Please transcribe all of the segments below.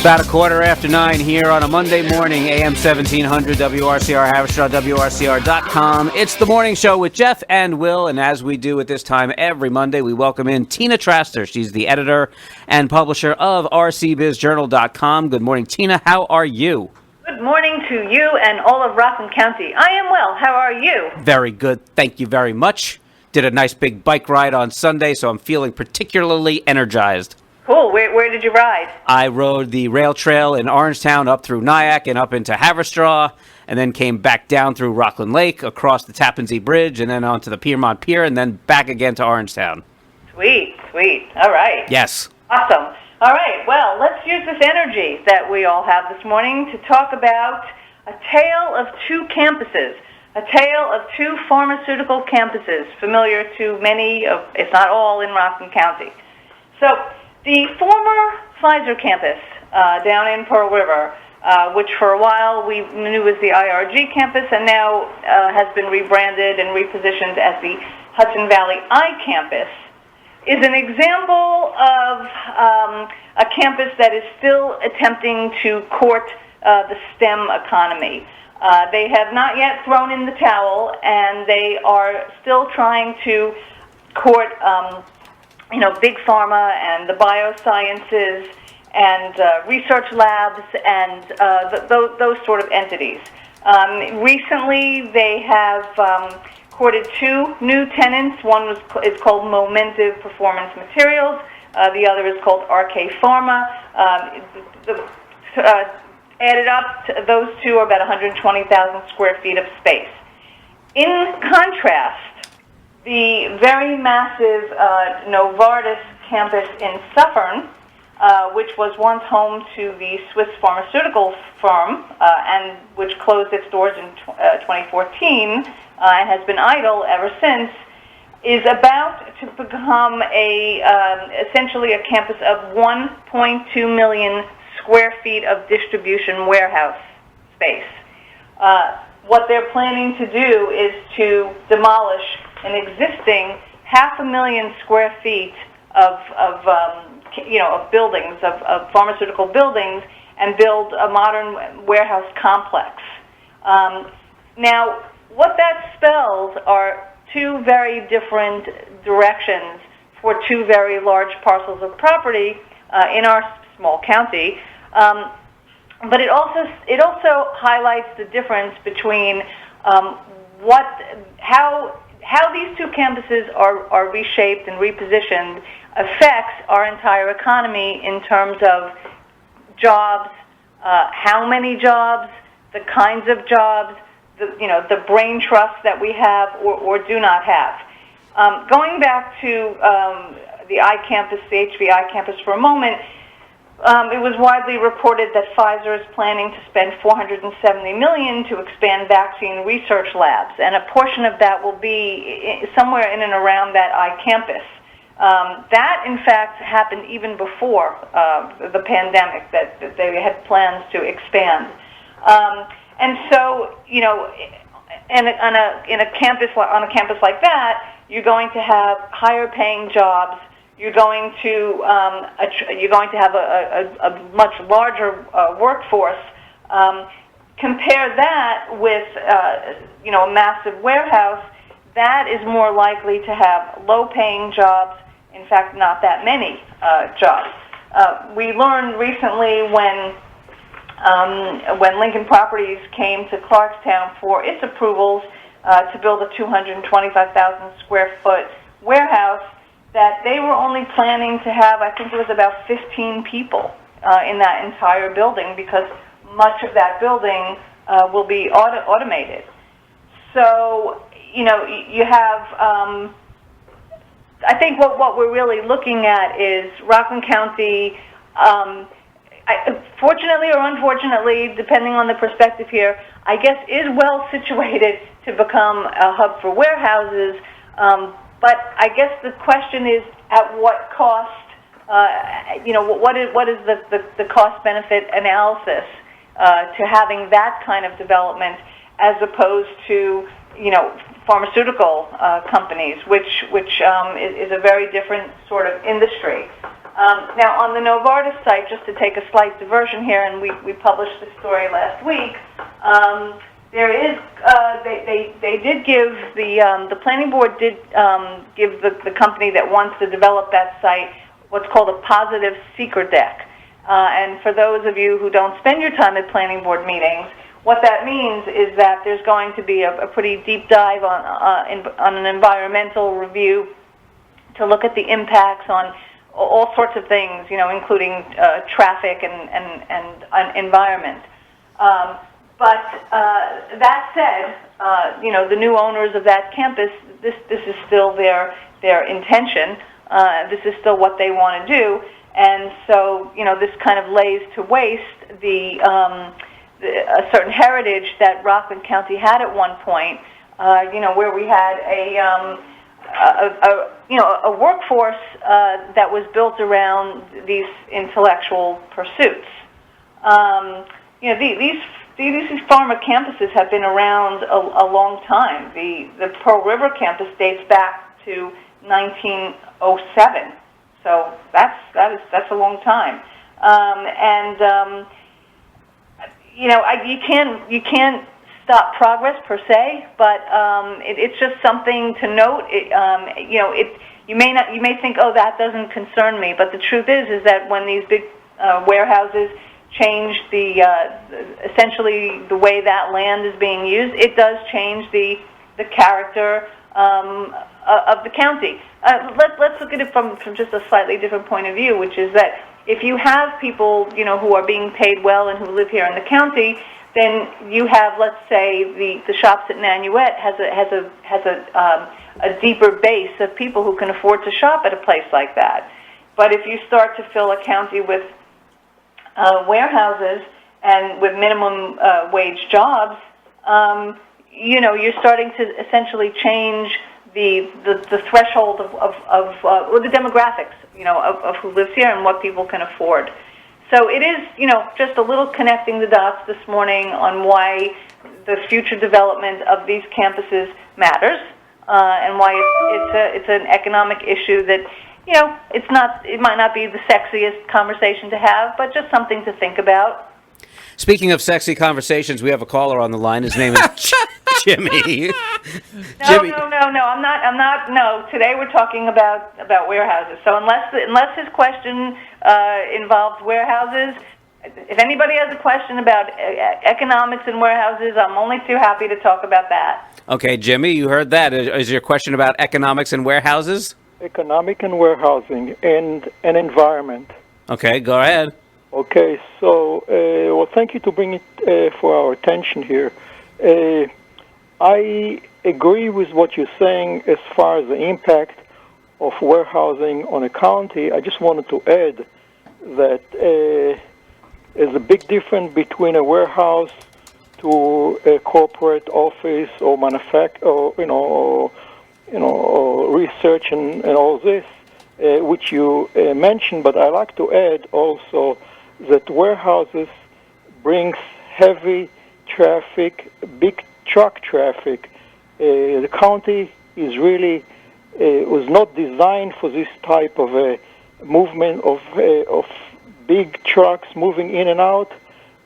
About 9:15 here on a Monday morning, AM 1700, WRCR, Haverstraw, WRCR.com. It's the morning show with Jeff and Will, and as we do at this time every Monday, we welcome in Tina Traster. She's the editor and publisher of RCBizJournal.com. Good morning, Tina. How are you? Good morning to you and all of Rockland County. I am well. How are you? Very good. Thank you very much. Did a nice big bike ride on Sunday, so I'm feeling particularly energized. Cool. Where did you ride? I rode the rail trail in Orangetown up through Nyack and up into Haverstraw, and then came back down through Rockland Lake, across the Tappan Zee Bridge, and then onto the Piermont Pier, and then back again to Orangetown. Sweet. All right. Yes. Awesome. All right. Well, let's use this energy that we all have this morning to talk about a tale of two campuses, a tale of two pharmaceutical campuses, familiar to many, if not all, in Rockland County. So, the former Pfizer campus down in Pearl River, which for a while we knew was the IRG campus and now has been rebranded and repositioned as the Hudson Valley iCampus, is an example of a campus that is still attempting to court the STEM economy. They have not yet thrown in the towel, and they are still trying to court big pharma and the biosciences and research labs and those sort of entities. Recently, they have courted two new tenants. One is called Momentive Performance Materials. The other is called RK Pharma. Added up, those two are about 120,000 square feet of space. In contrast, the very massive Novartis campus in Suffern, which was once home to the Swiss pharmaceutical firm and which closed its doors in 2014 and has been idle ever since, is about to become essentially a campus of 1.2 million square feet of distribution warehouse space. What they're planning to do is to demolish an existing 500,000 square feet of buildings, of pharmaceutical buildings, and build a modern warehouse complex. Now, what that spells are two very different directions for two very large parcels of property in our small county. But it also highlights the difference between how these two campuses are reshaped and repositioned affects our entire economy in terms of jobs, how many jobs, the kinds of jobs, the brain trust that we have or do not have. Going back to the iCampus, the HV iCampus for a moment, it was widely reported that Pfizer is planning to spend $470 million to expand vaccine research labs, and a portion of that will be somewhere in and around that iCampus. That, in fact, happened even before the pandemic, that they had plans to expand. And so, on a campus like that, you're going to have higher paying jobs. You're going to have a much larger workforce. Compare that with a massive warehouse. That is more likely to have low-paying jobs. In fact, not that many jobs. We learned recently when Lincoln Properties came to Clarkstown for its approvals to build a 225,000 square foot warehouse, that they were only planning to have, I think it was about 15 people in that entire building, because much of that building will be automated. So, you have, I think what we're really looking at is Rockland County, fortunately or unfortunately, depending on the perspective here, I guess is well situated to become a hub for warehouses. But I guess the question is, at what cost? What is the cost-benefit analysis to having that kind of development, as opposed to pharmaceutical companies, which is a very different sort of industry. Now, on the Novartis site, just to take a slight diversion here, and we published this story last week, there is, they did give, the planning board did give the company that wants to develop that site what's called a positive seeker deck. And for those of you who don't spend your time at planning board meetings, what that means is that there's going to be a pretty deep dive on an environmental review to look at the impacts on all sorts of things, including traffic and environment. But that said, the new owners of that campus, this is still their intention. This is still what they want to do, and so this kind of lays to waste a certain heritage that Rockland County had at one point. Where we had a workforce that was built around these intellectual pursuits. These pharma campuses have been around a long time. The Pearl River campus dates back to 1907, so that's a long time. You can't stop progress per se, but it's just something to note. You may think, oh, that doesn't concern me, but the truth is that when these big warehouses change essentially the way that land is being used, it does change the character of the county. Let's look at it from just a slightly different point of view, which is that if you have people who are being paid well and who live here in the county, then you have, let's say, the shops at Nanuet has a deeper base of people who can afford to shop at a place like that. But if you start to fill a county with warehouses and with minimum wage jobs, you're starting to essentially change the threshold of the demographics, of who lives here and what people can afford. So it is, just a little connecting the dots this morning on why the future development of these campuses matters, and why it's an economic issue that, it might not be the sexiest conversation to have, but just something to think about. Speaking of sexy conversations, we have a caller on the line. His name is Jimmy. No, I'm not. No, today we're talking about warehouses. So unless his question involves warehouses, if anybody has a question about economics and warehouses, I'm only too happy to talk about that. Okay, Jimmy, you heard that. Is your question about economics and warehouses? Economic and warehousing and environment. Okay, go ahead. Okay, so, well, thank you to bring it for our attention here. I agree with what you're saying as far as the impact of warehousing on a county. I just wanted to add that there's a big difference between a warehouse to a corporate office or or research and all this, which you mentioned. But I like to add also that warehouses brings heavy traffic, big truck traffic. The county is really was not designed for this type of a movement of big trucks moving in and out,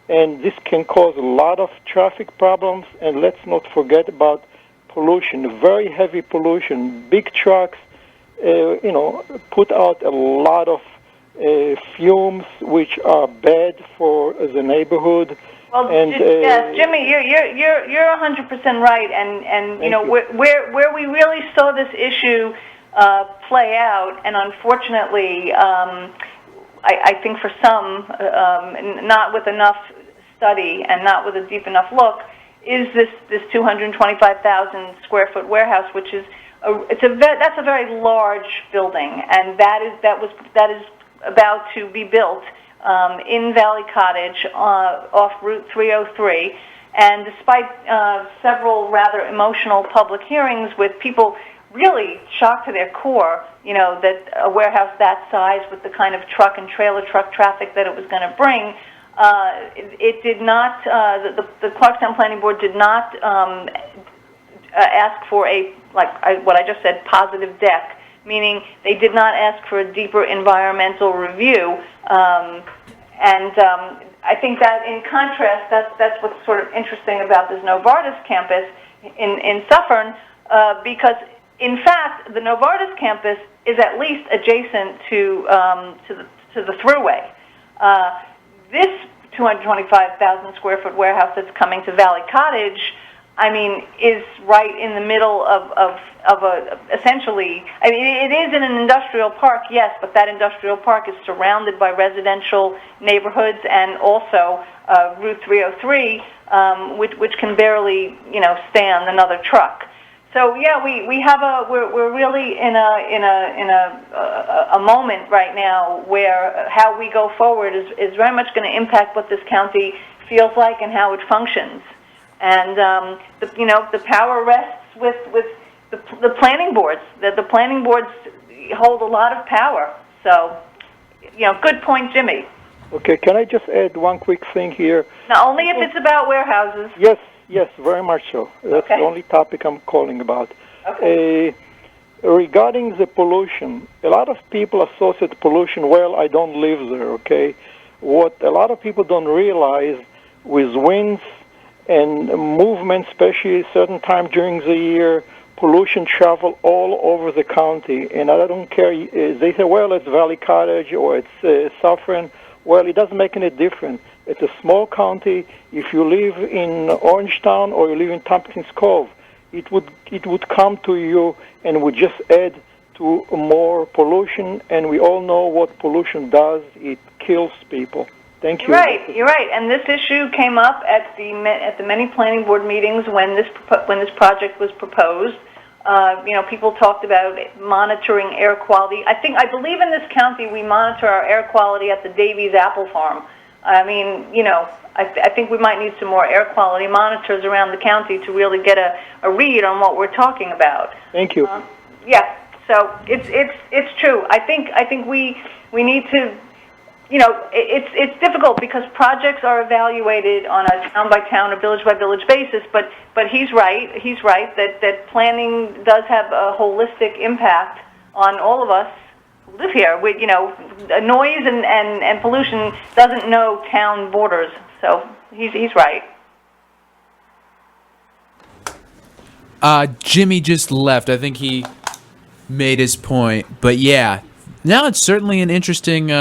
and this can cause a lot of traffic problems. And let's not forget about pollution, very heavy pollution. Big trucks, put out a lot of fumes, which are bad for the neighborhood. Well, yes, Jimmy, you're 100% right, and where we really saw this issue play out, and unfortunately, I think for some, not with enough study and not with a deep enough look, is this 225,000 square foot warehouse, which is that's a very large building, and that is about to be built in Valley Cottage off Route 303. And despite several rather emotional public hearings with people really shocked to their core, that a warehouse that size with the kind of truck and trailer truck traffic that it was going to bring, it did not, the Clarkstown Planning Board did not ask for what I just said, positive deck meaning they did not ask for a deeper environmental review. I think that, in contrast, that's what's sort of interesting about this Novartis campus in Suffern, because, in fact, the Novartis campus is at least adjacent to the thruway. This 225,000 square foot warehouse that's coming to Valley Cottage, I mean, is right in the middle of essentially, I mean, it is in an industrial park, yes, but that industrial park is surrounded by residential neighborhoods and also Route 303, which can barely, stand another truck. So yeah, we're really in a moment right now where how we go forward is very much going to impact what this county feels like and how it functions. And the power rests with the planning boards. The planning boards hold a lot of power. So, good point, Jimmy. Okay, can I just add one quick thing here? Now, only if it's about warehouses. Yes, very much so. That's okay. The only topic I'm calling about. Okay. Regarding the pollution, a lot of people associate pollution, well, I don't live there, okay? What a lot of people don't realize with winds and movement, especially certain time during the year, pollution travel all over the county. And I don't care, they say, well, it's Valley Cottage or it's Suffern. Well, it doesn't make any difference. It's a small county. If you live in Orangetown or you live in Tompkins Cove, it would come to you and would just add to more pollution. And we all know what pollution does. It kills people. Thank you. You're right. And this issue came up at the many planning board meetings when this project was proposed. People talked about monitoring air quality. I believe in this county we monitor our air quality at the Davies Apple Farm. I mean, I think we might need some more air quality monitors around the county to really get a read on what we're talking about. Thank you. Yeah. So it's true. I think we need to. It's difficult because projects are evaluated on a town-by-town or village-by-village basis, but he's right that planning does have a holistic impact on all of us who live here. Noise and pollution doesn't know town borders, so he's right. Jimmy just left. I think he made his point, but yeah, now it's certainly an interesting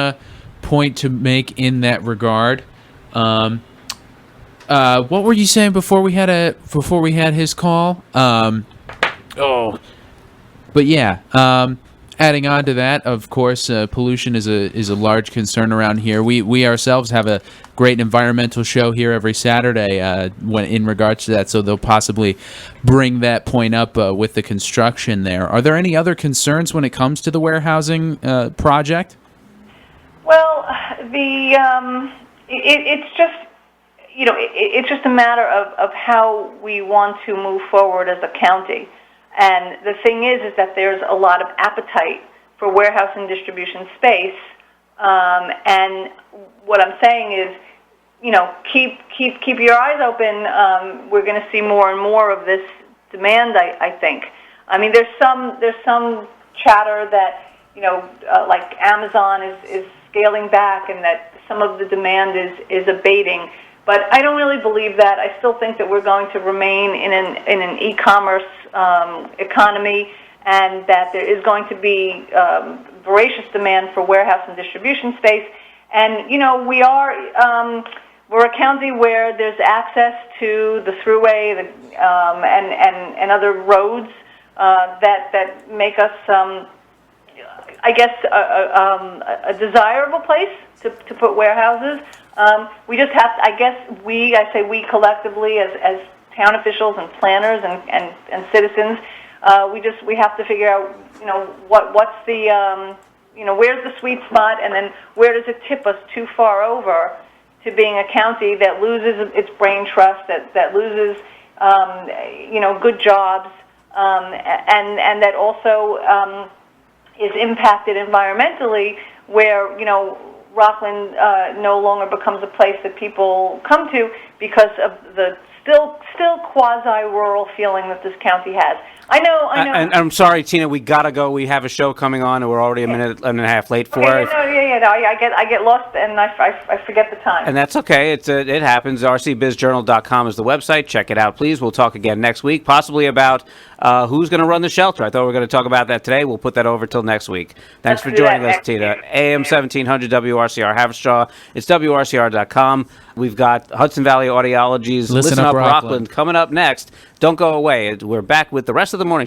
point to make in that regard. What were you saying before we had his call? But yeah, adding on to that, of course, pollution is a large concern around here. We ourselves have a great environmental show here every Saturday when in regards to that, so they'll possibly bring that point up with the construction there. Are there any other concerns when it comes to the warehousing project? Well, it's just a matter of how we want to move forward as a county. And the thing is that there's a lot of appetite for warehouse and distribution space. And what I'm saying is, keep your eyes open. We're going to see more and more of this demand, I think. I mean, there's some chatter that like Amazon is scaling back and that some of the demand is abating. But I don't really believe that. I still think that we're going to remain in an e-commerce economy, and that there is going to be voracious demand for warehouse and distribution space. And we're a county where there's access to the thruway and other roads that make us I guess a desirable place to put warehouses. We just have to, I say we collectively as town officials and planners and citizens, we have to figure out, what's the, where's the sweet spot, and then where does it tip us too far over to being a county that loses its brain trust, that loses, good jobs, and that also is impacted environmentally, where Rockland no longer becomes a place that people come to because of the still quasi-rural feeling that this county has. I know. And I'm sorry, Tina, we gotta go. We have a show coming on, and we're already a minute and a half late for Okay, it. I get lost and I forget the time. And that's okay. It happens. RCBizJournal.com is the website. Check it out, please. We'll talk again next week, possibly about who's going to run the shelter. I thought we were going to talk about that today. We'll put that over till next week. Thanks for joining us, Tina. AM 1700 WRCR Haverstraw. It's WRCR.com. We've got Hudson Valley Audiology's Listen Up Rockland coming up next. Don't go away. We're back with the rest of the morning